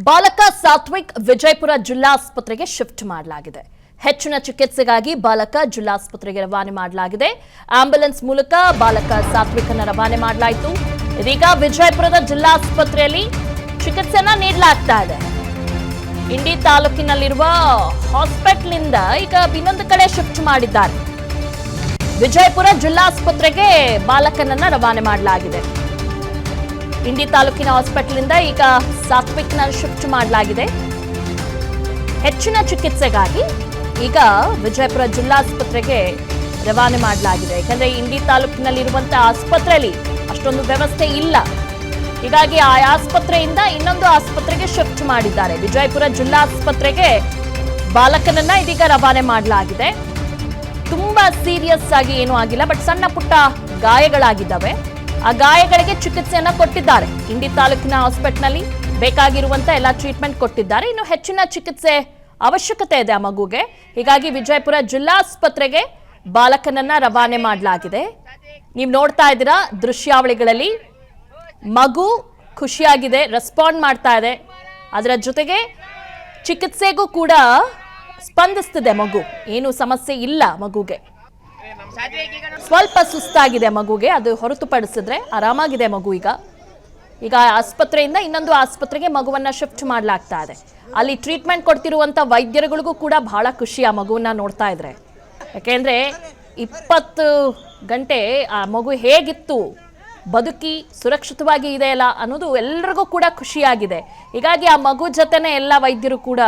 ಬಾಲಕ ಸಾತ್ವಿಕ್ ವಿಜಯಪುರ ಜಿಲ್ಲಾಸ್ಪತ್ರೆಗೆ ಶಿಫ್ಟ್ ಮಾಡಲಾಗಿದೆ. ಹೆಚ್ಚಿನ ಚಿಕಿತ್ಸೆಗಾಗಿ ಬಾಲಕ ಜಿಲ್ಲಾಸ್ಪತ್ರೆಗೆ ರವಾನೆ ಮಾಡಲಾಗಿದೆ. ಆಂಬ್ಯುಲೆನ್ಸ್ ಮೂಲಕ ಬಾಲಕ ಸಾತ್ವಿಕ್ ಅನ್ನು ರವಾನೆ ಮಾಡಲಾಯಿತು. ಇದೀಗ ವಿಜಯಪುರದ ಜಿಲ್ಲಾಸ್ಪತ್ರೆಯಲ್ಲಿ ಚಿಕಿತ್ಸೆಯನ್ನು ನೀಡಲಾಗ್ತಾ ಇದೆ. ಇಂಡಿ ತಾಲೂಕಿನಲ್ಲಿರುವ ಹಾಸ್ಪಿಟಲ್ನಿಂದ ಈಗ ಇನ್ನೊಂದು ಕಡೆ ಶಿಫ್ಟ್ ಮಾಡಿದ್ದಾರೆ. ವಿಜಯಪುರ ಜಿಲ್ಲಾಸ್ಪತ್ರೆಗೆ ಬಾಲಕನನ್ನ ರವಾನೆ ಮಾಡಲಾಗಿದೆ. ಇಂಡಿ ತಾಲೂಕಿನ ಹಾಸ್ಪಿಟಲ್ನಿಂದ ಈಗ ಸಾತ್ವಿಕ್ನ ಶಿಫ್ಟ್ ಮಾಡಲಾಗಿದೆ. ಹೆಚ್ಚಿನ ಚಿಕಿತ್ಸೆಗಾಗಿ ಈಗ ವಿಜಯಪುರ ಜಿಲ್ಲಾಸ್ಪತ್ರೆಗೆ ರವಾನೆ ಮಾಡಲಾಗಿದೆ. ಯಾಕಂದ್ರೆ ಇಂಡಿ ತಾಲೂಕಿನಲ್ಲಿರುವಂತಹ ಆಸ್ಪತ್ರೆಯಲ್ಲಿ ಅಷ್ಟೊಂದು ವ್ಯವಸ್ಥೆ ಇಲ್ಲ. ಹೀಗಾಗಿ ಆ ಆಸ್ಪತ್ರೆಯಿಂದ ಇನ್ನೊಂದು ಆಸ್ಪತ್ರೆಗೆ ಶಿಫ್ಟ್ ಮಾಡಿದ್ದಾರೆ. ವಿಜಯಪುರ ಜಿಲ್ಲಾಸ್ಪತ್ರೆಗೆ ಬಾಲಕನನ್ನ ಇದೀಗ ರವಾನೆ ಮಾಡಲಾಗಿದೆ. ತುಂಬಾ ಸೀರಿಯಸ್ ಆಗಿ ಏನೂ ಆಗಿಲ್ಲ, ಬಟ್ ಸಣ್ಣ ಪುಟ್ಟ ಗಾಯಗಳಾಗಿದ್ದಾವೆ. ಆ ಗಾಯಗಳಿಗೆ ಚಿಕಿತ್ಸೆಯನ್ನ ಕೊಟ್ಟಿದ್ದಾರೆ. ಇಂಡಿ ತಾಲೂಕಿನ ಹಾಸ್ಪಿಟಲ್ನಲ್ಲಿ ಬೇಕಾಗಿರುವಂತ ಎಲ್ಲ ಟ್ರೀಟ್ಮೆಂಟ್ ಕೊಟ್ಟಿದ್ದಾರೆ. ಇನ್ನು ಹೆಚ್ಚಿನ ಚಿಕಿತ್ಸೆ ಅವಶ್ಯಕತೆ ಇದೆ ಆ ಮಗುಗೆ. ಹೀಗಾಗಿ ವಿಜಯಪುರ ಜಿಲ್ಲಾಸ್ಪತ್ರೆಗೆ ಬಾಲಕನನ್ನ ರವಾನೆ ಮಾಡಲಾಗಿದೆ. ನೀವು ನೋಡ್ತಾ ಇದ್ದೀರಾ ದೃಶ್ಯಾವಳಿಗಳಲ್ಲಿ, ಮಗು ಖುಷಿಯಾಗಿದೆ, ರೆಸ್ಪಾಂಡ್ ಮಾಡ್ತಾ ಇದೆ. ಅದರ ಜೊತೆಗೆ ಚಿಕಿತ್ಸೆಗೂ ಕೂಡ ಸ್ಪಂದಿಸ್ತಿದೆ ಮಗು. ಏನು ಸಮಸ್ಯೆ ಇಲ್ಲ ಮಗುಗೆ. ಸ್ವಲ್ಪ ಸುಸ್ತಾಗಿದೆ ಮಗುಗೆ, ಅದು ಹೊರತುಪಡಿಸಿದ್ರೆ ಆರಾಮಾಗಿದೆ ಮಗು. ಈಗ ಆಸ್ಪತ್ರೆಯಿಂದ ಇನ್ನೊಂದು ಆಸ್ಪತ್ರೆಗೆ ಮಗುವನ್ನ ಶಿಫ್ಟ್ ಮಾಡಲಾಗ್ತಾ ಇದೆ. ಅಲ್ಲಿ ಟ್ರೀಟ್ಮೆಂಟ್ ಕೊಡ್ತಿರುವಂತ ವೈದ್ಯರುಗಳಿಗೂ ಕೂಡ ಬಹಳ ಖುಷಿ ಆ ಮಗುವನ್ನ ನೋಡ್ತಾ ಇದ್ರೆ. ಯಾಕೆಂದ್ರೆ 20 ಗಂಟೆ ಆ ಮಗು ಹೇಗಿತ್ತು, ಬದುಕಿ ಸುರಕ್ಷಿತವಾಗಿ ಇದೆಯಲ್ಲ ಅನ್ನೋದು ಎಲ್ಲರಿಗೂ ಕೂಡ ಖುಷಿಯಾಗಿದೆ. ಹೀಗಾಗಿ ಆ ಮಗು ಜೊತೆನೆ ಎಲ್ಲ ವೈದ್ಯರು ಕೂಡ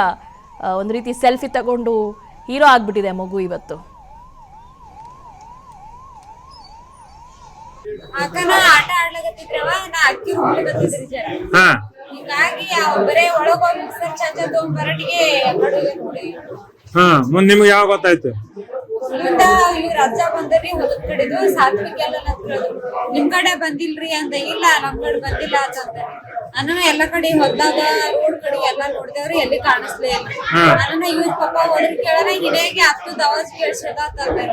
ಒಂದು ರೀತಿ ಸೆಲ್ಫಿ ತಗೊಂಡು ಹೀರೋ ಆಗ್ಬಿಟ್ಟಿದೆ ಮಗು ಇವತ್ತು. ಆಕನ ಆಟ ಆಡ್ಲಾಗತ್ತಿದ್ರವ ನಾ ಅಕ್ಕಿ ಹುಡ್ಲಿಕತ್ತಿದ್ರಿ ಜರ ಹೀಗಾಗಿ ಬರೇ ಒಳಗ ಹೋಗಿ ಮಿಕ್ಸರ್ ಚಾಚಾ ತಗೊಂಬರಟಿಗೆ ನೋಡಿ. ಮುಂದ್ ನಿಮ್ಗೆ ಯಾವ ಗೊತ್ತಾಯ್ತು? ಮುಂದ ಇವ್ರ ಅಜ್ಜ ಬಂದ್ರಿ ಹೊಲದ ಕಡೆದು ಸಾತ್ವಿಕ್ ಎಲ್ಲ ನಿಮ್ ಕಡೆ ಬಂದಿಲ್ರಿ ಅಂತ. ಇಲ್ಲ ನಮ್ ಕಡೆ ಬಂದಿಲ್ಲ ಅಂತಂದ್ರೆ ನಾನು ಎಲ್ಲ ಕಡೆ ಹೊಲ್ದಾಗ ರೋಡ್ ಕಡೆ ಎಲ್ಲಾ ನೋಡಿದೇವ್ರಿ, ಎಲ್ಲಿ ಕಾಣಿಸ್ಲೇ ಇಲ್ಲ. ನನ್ನ ಇವ್ರ ಪಪ್ಪ ಹೋದ್ರ ಕೇಳನ ಹಿಡಿಯಾಗಿ ಆಗ್ತದ ಅವಾಜ್ ಕೇಳಿಸದ ಅಂತಂದ್ರೆ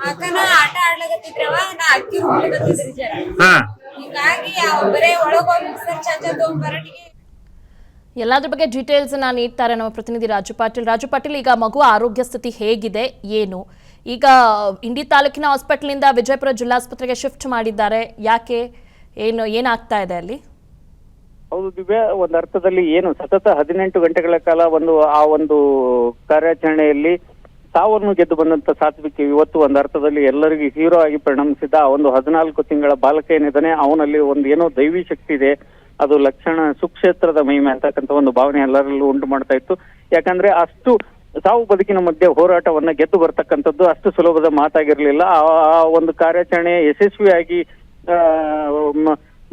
ಆಕನ ಆಟ ಆಡ್ಲಾಗತ್ತಿದ್ರವ ನಾ ಅಕ್ಕಿ ಹುಡ್ಲಿಕತ್ತಿದ್ರಿ ಜರ ಹೀಗಾಗಿ ಬರೇ ಒಳಗ ಹೋಗಿ ಮಿಕ್ಸರ್ ಚಾಚಾ ತಗೊಂಬರಟಿಗೆ. ಎಲ್ಲಾದ್ರ ಬಗ್ಗೆ ಡೀಟೇಲ್ಸ್ ನೀಡ್ತಾರೆ ನಮ್ಮ ಪ್ರತಿನಿಧಿ ರಾಜು ಪಾಟೀಲ್. ರಾಜು ಪಾಟೀಲ್, ಈಗ ಮಗು ಆರೋಗ್ಯ ಸ್ಥಿತಿ ಹೇಗಿದೆ, ಏನು? ಈಗ ಇಂಡಿ ತಾಲೂಕಿನ ಹಾಸ್ಪಿಟಲ್ನಿಂದ ವಿಜಯಪುರ ಜಿಲ್ಲಾಸ್ಪತ್ರೆಗೆ ಶಿಫ್ಟ್ ಮಾಡಿದ್ದಾರೆ. ಯಾಕೆ, ಏನಾಗ್ತಾ ಇದೆ ಅಲ್ಲಿ? ಹೌದು ದಿವ್ಯಾ, ಒಂದು ಅರ್ಥದಲ್ಲಿ ಏನು ಸತತ 18 ಗಂಟೆಗಳ ಕಾಲ ಆ ಒಂದು ಕಾರ್ಯಾಚರಣೆಯಲ್ಲಿ ಸಾವನ್ನು ಗೆದ್ದು ಬಂದಂತ ಸಾತ್ವಿಕ್ ಇವತ್ತು ಒಂದು ಅರ್ಥದಲ್ಲಿ ಎಲ್ಲರಿಗೂ ಹೀರೋ ಆಗಿ ಪರಿಣಮಿಸಿದ. ಆ ಒಂದು 14 ತಿಂಗಳ ಬಾಲಕ ಏನಿದ್ದಾನೆ ಅವನಲ್ಲಿ ಒಂದು ಏನೋ ದೈವಿ ಶಕ್ತಿ ಇದೆ, ಅದು ಲಕ್ಷಣ ಸುಕ್ಷೇತ್ರದ ಮಹಿಮೆ ಅಂತಕ್ಕಂಥ ಒಂದು ಭಾವನೆ ಎಲ್ಲರಲ್ಲೂ ಉಂಟು ಮಾಡ್ತಾ ಇತ್ತು. ಯಾಕಂದ್ರೆ ಅಷ್ಟು ಸಾವು ಬದುಕಿನ ಮಧ್ಯೆ ಹೋರಾಟವನ್ನ ಗೆದ್ದು ಬರ್ತಕ್ಕಂಥದ್ದು ಅಷ್ಟು ಸುಲಭದ ಮಾತಾಗಿರ್ಲಿಲ್ಲ. ಆ ಒಂದು ಕಾರ್ಯಾಚರಣೆ ಯಶಸ್ವಿಯಾಗಿ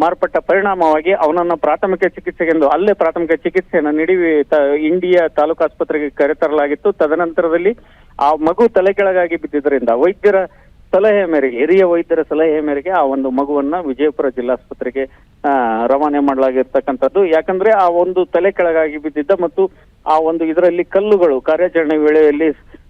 ಮಾರ್ಪಟ್ಟ ಪರಿಣಾಮವಾಗಿ ಅವನನ್ನ ಪ್ರಾಥಮಿಕ ಚಿಕಿತ್ಸೆಗೆಂದು ಅಲ್ಲೇ ಪ್ರಾಥಮಿಕ ಚಿಕಿತ್ಸೆಯನ್ನು ನೀಡಿ ಇಂಡಿಯ ತಾಲೂಕು ಆಸ್ಪತ್ರೆಗೆ ಕರೆತರಲಾಗಿತ್ತು. ತದನಂತರದಲ್ಲಿ ಆ ಮಗು ತಲೆ ಕೆಳಗಾಗಿ ಬಿದ್ದಿದ್ದರಿಂದ ವೈದ್ಯರ ಸಲಹೆ ಮೇರೆಗೆ, ಹಿರಿಯ ವೈದ್ಯರ ಸಲಹೆ ಮೇರೆಗೆ ಆ ಒಂದು ಮಗುವನ್ನ ವಿಜಯಪುರ ಜಿಲ್ಲಾಸ್ಪತ್ರೆಗೆ ರವಾನೆ ಮಾಡಲಾಗಿರ್ತಕ್ಕಂಥದ್ದು. ಯಾಕಂದ್ರೆ ಆ ಒಂದು ತಲೆ ಕೆಳಗಾಗಿ ಬಿದ್ದಿದ್ದ ಮತ್ತು ಆ ಒಂದು ಇದರಲ್ಲಿ ಕಲ್ಲುಗಳು, ಕಾರ್ಯಾಚರಣೆ ವೇಳೆಯಲ್ಲಿ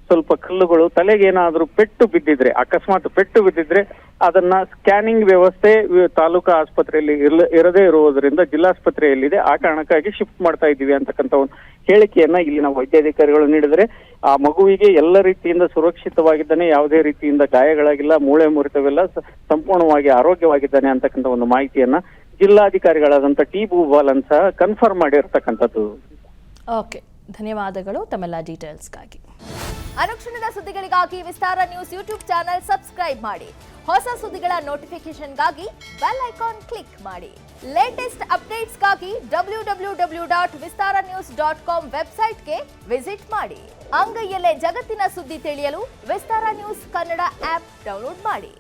ಸ್ವಲ್ಪ ಕಲ್ಲುಗಳು ತಲೆಗೆ ಏನಾದ್ರೂ ಪೆಟ್ಟು ಬಿದ್ದಿದ್ರೆ, ಅಕಸ್ಮಾತ್ ಪೆಟ್ಟು ಬಿದ್ದಿದ್ರೆ ಅದನ್ನ ಸ್ಕ್ಯಾನಿಂಗ್ ವ್ಯವಸ್ಥೆ ತಾಲೂಕಾ ಆಸ್ಪತ್ರೆಯಲ್ಲಿ ಇರದೇ ಇರುವುದರಿಂದ ಜಿಲ್ಲಾಸ್ಪತ್ರೆಯಲ್ಲಿದೆ. ಆ ಕಾರಣಕ್ಕಾಗಿ ಶಿಫ್ಟ್ ಮಾಡ್ತಾ ಇದ್ದೀವಿ ಅಂತಕ್ಕಂಥ ಒಂದು ಹೇಳಿಕೆಯನ್ನ ಇಲ್ಲಿನ ವೈದ್ಯಾಧಿಕಾರಿಗಳು ನೀಡಿದರೆ ಆ ಮಗುವಿಗೆ ಎಲ್ಲ ರೀತಿಯಿಂದ ಸುರಕ್ಷಿತವಾಗಿದ್ದಾನೆ, ಯಾವುದೇ ರೀತಿಯಿಂದ ಗಾಯಗಳಾಗಿಲ್ಲ, ಮೂಳೆ ಮುರಿತವಿಲ್ಲ, ಸಂಪೂರ್ಣವಾಗಿ ಆರೋಗ್ಯವಾಗಿದ್ದಾನೆ ಅಂತಕ್ಕಂಥ ಒಂದು ಮಾಹಿತಿಯನ್ನ ಜಿಲ್ಲಾಧಿಕಾರಿಗಳಾದಂತ ಟಿ ಭೂಪಾಲನ್ ಸಹ ಕನ್ಫರ್ಮ್ ಮಾಡಿರ್ತಕ್ಕಂಥದ್ದು. ಓಕೆ, ಧನ್ಯವಾದಗಳು ತಮ್ಮೆಲ್ಲ ಡೀಟೇಲ್ಸ್ಗಾಗಿ. ಅನುಕ್ಷಣದ ಸುದ್ದಿಗಳಿಗಾಗಿ ವಿಸ್ತಾರ ನ್ಯೂಸ್ ಯೂಟ್ಯೂಬ್ ಚಾನೆಲ್ ಸಬ್ಸ್ಕ್ರೈಬ್ ಮಾಡಿ. ಹೊಸ ಸುದ್ದಿಗಳ ನೋಟಿಫಿಕೇಶನ್ಗಾಗಿ ಬೆಲ್ ಐಕಾನ್ ಕ್ಲಿಕ್ ಮಾಡಿ. ಲೇಟೆಸ್ಟ್ ಅಪ್ಡೇಟ್ಸ್ಗಾಗಿ www.vistaranews.com ವೆಬ್ಸೈಟ್ಗೆ ವಿಸಿಟ್ ಮಾಡಿ. ಅಂಗೈಯಲ್ಲೇ ಜಗತ್ತಿನ ಸುದ್ದಿ ತಿಳಿಯಲು ವಿಸ್ತಾರ ನ್ಯೂಸ್ ಕನ್ನಡ ಆಪ್ ಡೌನ್ಲೋಡ್ ಮಾಡಿ.